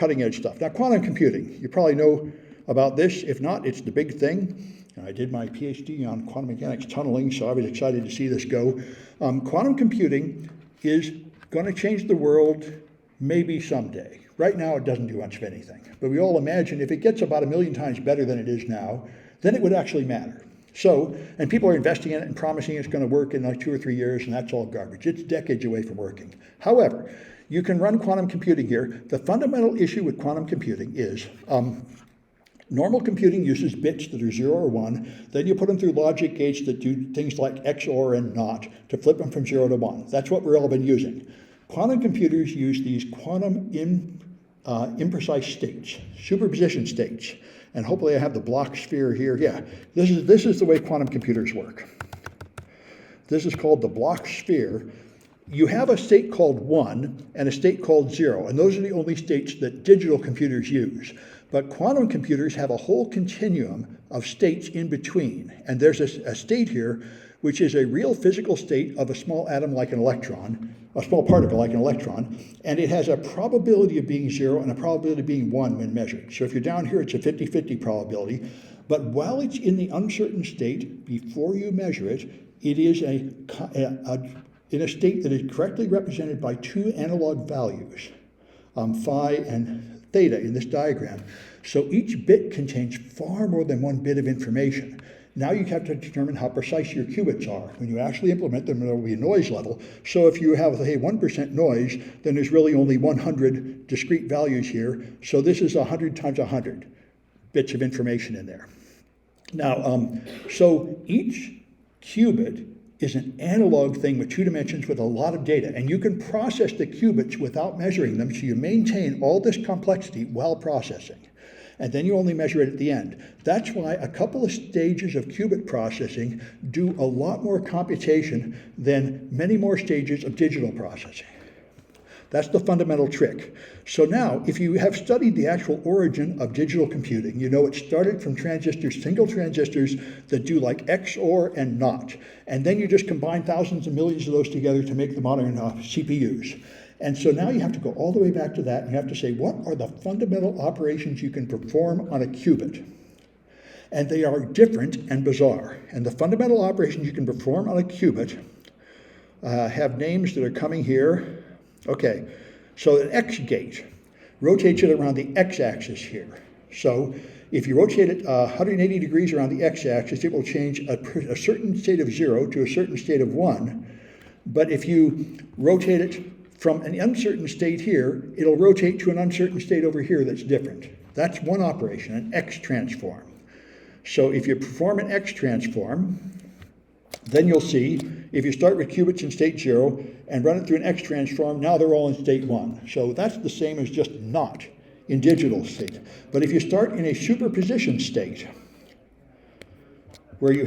cutting edge stuff. Now, quantum computing, you probably know about this. If not, it's the big thing. I did my PhD on quantum mechanics tunneling, so I was excited to see this go. Quantum computing is going to change the world maybe someday. Right now, it doesn't do much of anything. But we all imagine if it gets about 1,000,000 times better than it is now, then it would actually matter. So, and people are investing in it and promising it's going to work in like 2 or 3 years, and that's all garbage. It's decades away from working. However, you can run quantum computing here. The fundamental issue with quantum computing is normal computing uses bits that are 0 or 1. Then you put them through logic gates that do things like XOR and NOT to flip them from 0 to 1. That's what we've all been using. Quantum computers use these quantum imprecise states, superposition states. And hopefully I have the block sphere here. Yeah, this is the way quantum computers work. This is called the block sphere. You have a state called 1 and a state called 0, and those are the only states that digital computers use. But quantum computers have a whole continuum of states in between. And there's a state here which is a real physical state of a small atom like an electron, a small particle like an electron, and it has a probability of being 0 and a probability of being 1 when measured. So if you're down here, it's a 50-50 probability. But while it's in the uncertain state, before you measure it, it is in a state that is correctly represented by 2 analog values, phi and theta in this diagram. So each bit contains far more than 1 bit of information. Now you have to determine how precise your qubits are. When you actually implement them, there will be a noise level. So if you have, hey, 1% noise, then there's really only 100 discrete values here. So this is 100 times 100 bits of information in there. Now, so each qubit is an analog thing with 2 dimensions with a lot of data. And you can process the qubits without measuring them, so you maintain all this complexity while processing. And then you only measure it at the end. That's why a couple of stages of qubit processing do a lot more computation than many more stages of digital processing. That's the fundamental trick. So now, if you have studied the actual origin of digital computing, you know it started from transistors, single transistors that do like XOR and NOT. And then you just combine thousands and millions of those together to make the modern CPUs. And so now you have to go all the way back to that, and you have to say, what are the fundamental operations you can perform on a qubit? And they are different and bizarre. And the fundamental operations you can perform on a qubit have names that are coming here. Okay, so an X gate rotates it around the x-axis here. So if you rotate it 180 degrees around the x-axis, it will change a certain state of 0 to a certain state of 1. But if you rotate it from an uncertain state here, it'll rotate to an uncertain state over here that's different. That's one operation, an X transform. So if you perform an X transform, then you'll see, if you start with qubits in state 0 and run it through an X transform, now they're all in state 1. So that's the same as just NOT in digital state. But if you start in a superposition state, where you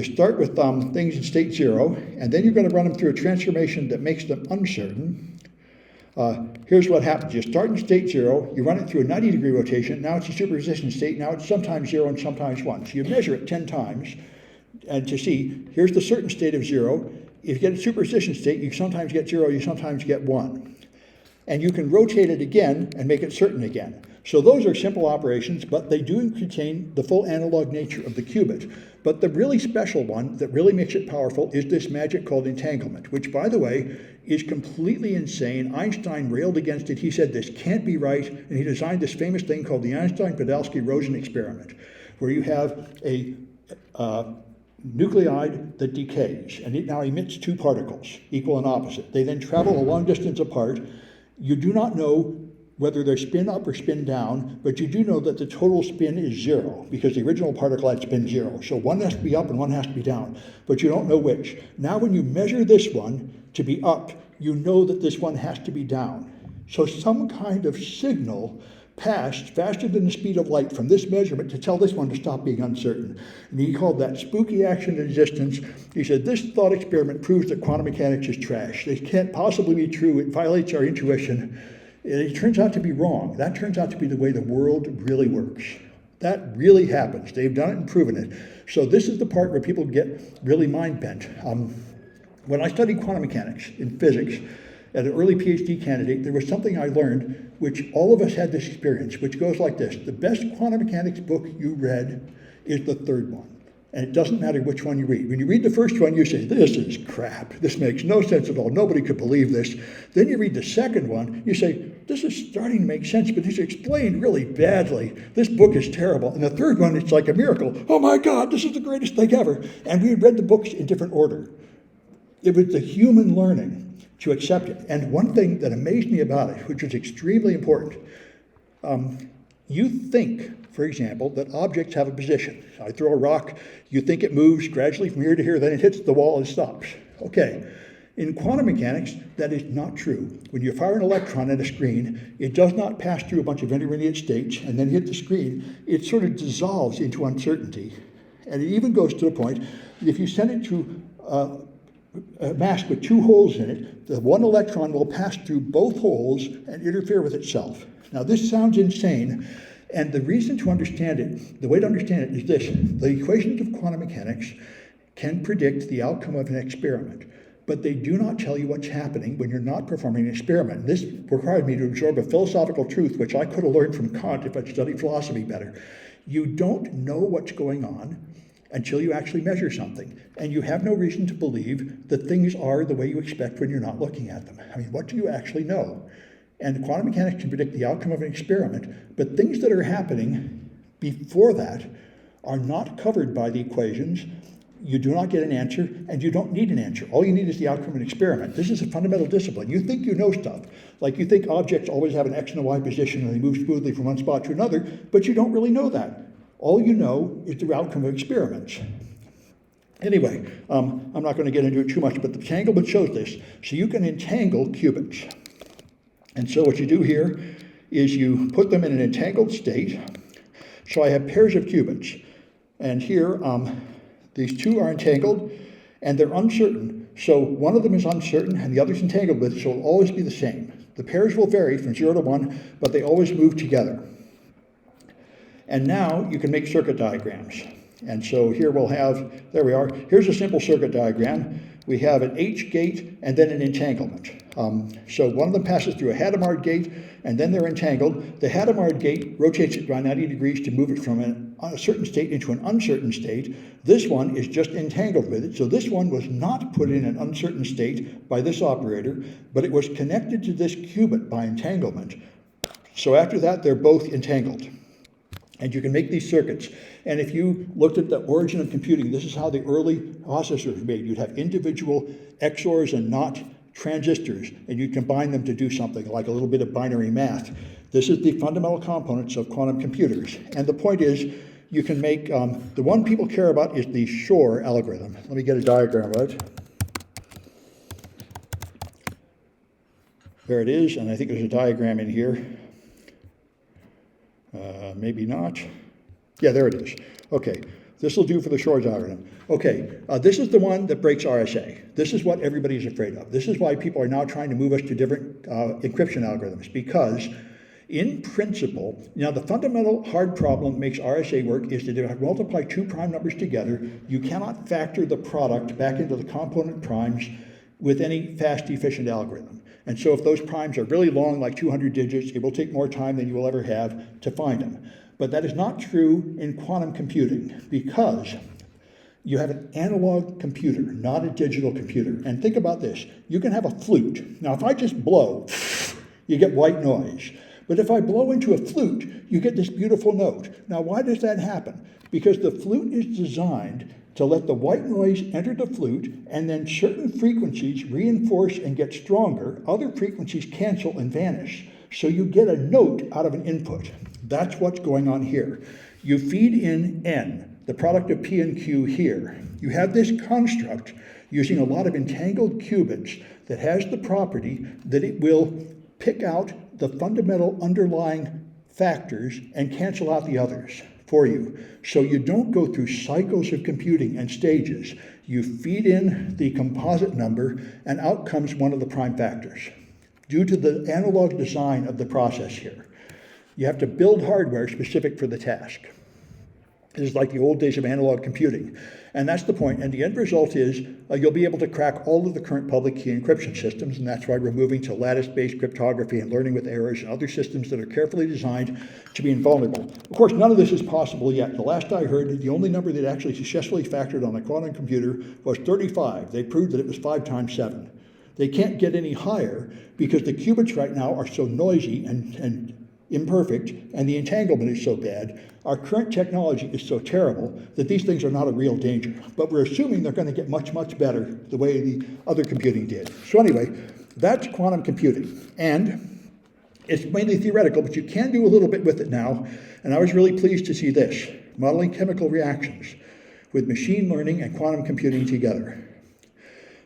start with things in state 0, and then you're going to run them through a transformation that makes them uncertain. Here's what happens. You start in state 0, you run it through a 90-degree rotation, now it's a superposition state, now it's sometimes 0 and sometimes 1. So you measure it 10 times, and to see, here's the certain state of 0. If you get a superposition state, you sometimes get 0, you sometimes get 1. And you can rotate it again and make it certain again. So those are simple operations, but they do contain the full analog nature of the qubit. But the really special one that really makes it powerful is this magic called entanglement, which, by the way, is completely insane. Einstein railed against it. He said this can't be right, and he designed this famous thing called the Einstein-Podolsky-Rosen experiment, where you have a nuclide that decays, and it now emits 2 particles, equal and opposite. They then travel a long distance apart. You do not know whether they're spin up or spin down, but you do know that the total spin is 0, because the original particle had spin 0. So one has to be up and one has to be down, but you don't know which. Now when you measure this one to be up, you know that this one has to be down. So some kind of signal passed faster than the speed of light from this measurement to tell this one to stop being uncertain. And he called that spooky action of resistance. He said, this thought experiment proves that quantum mechanics is trash. It can't possibly be true. It violates our intuition. It turns out to be wrong. That turns out to be the way the world really works. That really happens. They've done it and proven it. So this is the part where people get really mind bent. When I studied quantum mechanics in physics, As an early PhD candidate, there was something I learned, which all of us had this experience, which goes like this. The best quantum mechanics book you read is the third one. And it doesn't matter which one you read. When you read the first one, you say, this is crap. This makes no sense at all. Nobody could believe this. Then you read the second one, you say, this is starting to make sense, but it's explained really badly. This book is terrible. And the third one, it's like a miracle. Oh my God, this is the greatest thing ever. And we read the books in different order. It was the human learning to accept it. And one thing that amazed me about it, which was extremely important, you think, for example, that objects have a position. I throw a rock, you think it moves gradually from here to here, then it hits the wall and stops. Okay, in quantum mechanics, that is not true. When you fire an electron at a screen, it does not pass through a bunch of intermediate states and then hit the screen. It sort of dissolves into uncertainty. And it even goes to the point that if you send it to a mask with two holes in it, the one electron will pass through both holes and interfere with itself. Now, this sounds insane. And the reason to understand it, the way to understand it is this. The equations of quantum mechanics can predict the outcome of an experiment, but they do not tell you what's happening when you're not performing an experiment. This required me to absorb a philosophical truth, which I could have learned from Kant if I'd studied philosophy better. You don't know what's going on until you actually measure something, and you have no reason to believe that things are the way you expect when you're not looking at them. I mean, what do you actually know? And quantum mechanics can predict the outcome of an experiment, but things that are happening before that are not covered by the equations. You do not get an answer, and you don't need an answer. All you need is the outcome of an experiment. This is a fundamental discipline. You think you know stuff. Like you think objects always have an X and a Y position and they move smoothly from one spot to another, but you don't really know that. All you know is the outcome of experiments. Anyway, I'm not going to get into it too much, but the entanglement shows this. So you can entangle qubits. And so what you do here is you put them in an entangled state. So I have pairs of qubits. And here, these two are entangled, and they're uncertain. So one of them is uncertain, and the other's entangled with it, so it'll always be the same. The pairs will vary from 0 to 1, but they always move together. And now you can make circuit diagrams. And so here we'll have, there we are. Here's a simple circuit diagram. We have an H gate and then an entanglement. So one of them passes through a Hadamard gate, and then they're entangled. The Hadamard gate rotates it by 90 degrees to move it from a certain state into an uncertain state. This one is just entangled with it. So this one was not put in an uncertain state by this operator, but it was connected to this qubit by entanglement. So after that, they're both entangled. And you can make these circuits. And if you looked at the origin of computing, this is how the early processors were made. You'd have individual XORs and not transistors, and you'd combine them to do something like a little bit of binary math. This is the fundamental components of quantum computers. And the point is, you can make, the one people care about is the Shor algorithm. Let me get a diagram of it. There it is, and I think there's a diagram in here. Maybe not. Yeah, there it is. Okay, this will do for the Shor algorithm. Okay, this is the one that breaks RSA. This is what everybody's afraid of. This is why people are now trying to move us to different encryption algorithms, because in principle, now the fundamental hard problem that makes RSA work is that if I multiply two prime numbers together, you cannot factor the product back into the component primes with any fast, efficient algorithm. And so if those primes are really long, like 200 digits, it will take more time than you will ever have to find them. But that is not true in quantum computing, because you have an analog computer, not a digital computer. And think about this. You can have a flute. Now, if I just blow, you get white noise. But if I blow into a flute, you get this beautiful note. Now, why does that happen? Because the flute is designed to let the white noise enter the flute, and then certain frequencies reinforce and get stronger. Other frequencies cancel and vanish. So you get a note out of an input. That's what's going on here. You feed in N, the product of P and Q here. You have this construct using a lot of entangled qubits that has the property that it will pick out the fundamental underlying factors and cancel out the others for you. So you don't go through cycles of computing and stages. You feed in the composite number, and out comes one of the prime factors. Due to the analog design of the process here, you have to build hardware specific for the task. This is like the old days of analog computing. And that's the point. And the end result is you'll be able to crack all of the current public key encryption systems, and that's why we're moving to lattice-based cryptography and learning with errors and other systems that are carefully designed to be invulnerable. Of course, none of this is possible yet. The last I heard, the only number that actually successfully factored on a quantum computer was 35. They proved that it was 5 times 7. They can't get any higher because the qubits right now are so noisy and imperfect, and the entanglement is so bad. Our current technology is so terrible that these things are not a real danger. But we're assuming they're going to get much, much better the way the other computing did. So anyway, that's quantum computing. And it's mainly theoretical, but you can do a little bit with it now. And I was really pleased to see this, modeling chemical reactions with machine learning and quantum computing together.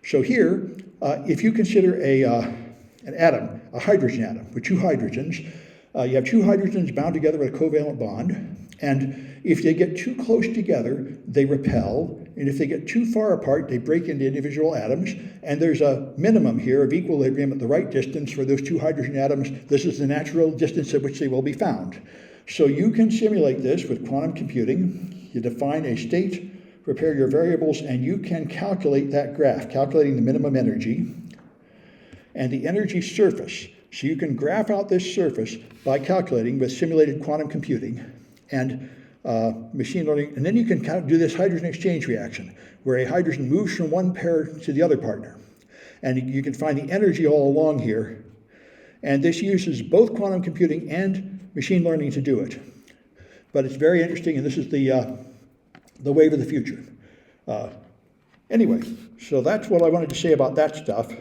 So here, if you consider an atom, a hydrogen atom with 2 hydrogens, you have 2 hydrogens bound together with a covalent bond, and if they get too close together, they repel, and if they get too far apart, they break into individual atoms, and there's a minimum here of equilibrium at the right distance for those 2 hydrogen atoms. This is the natural distance at which they will be found. So you can simulate this with quantum computing. You define a state, prepare your variables, and you can calculate that graph, calculating the minimum energy and the energy surface. So you can graph out this surface by calculating with simulated quantum computing and machine learning. And then you can do this hydrogen exchange reaction, where a hydrogen moves from one pair to the other partner. And you can find the energy all along here. And this uses both quantum computing and machine learning to do it. But it's very interesting, and this is the wave of the future. Anyway, so that's what I wanted to say about that stuff.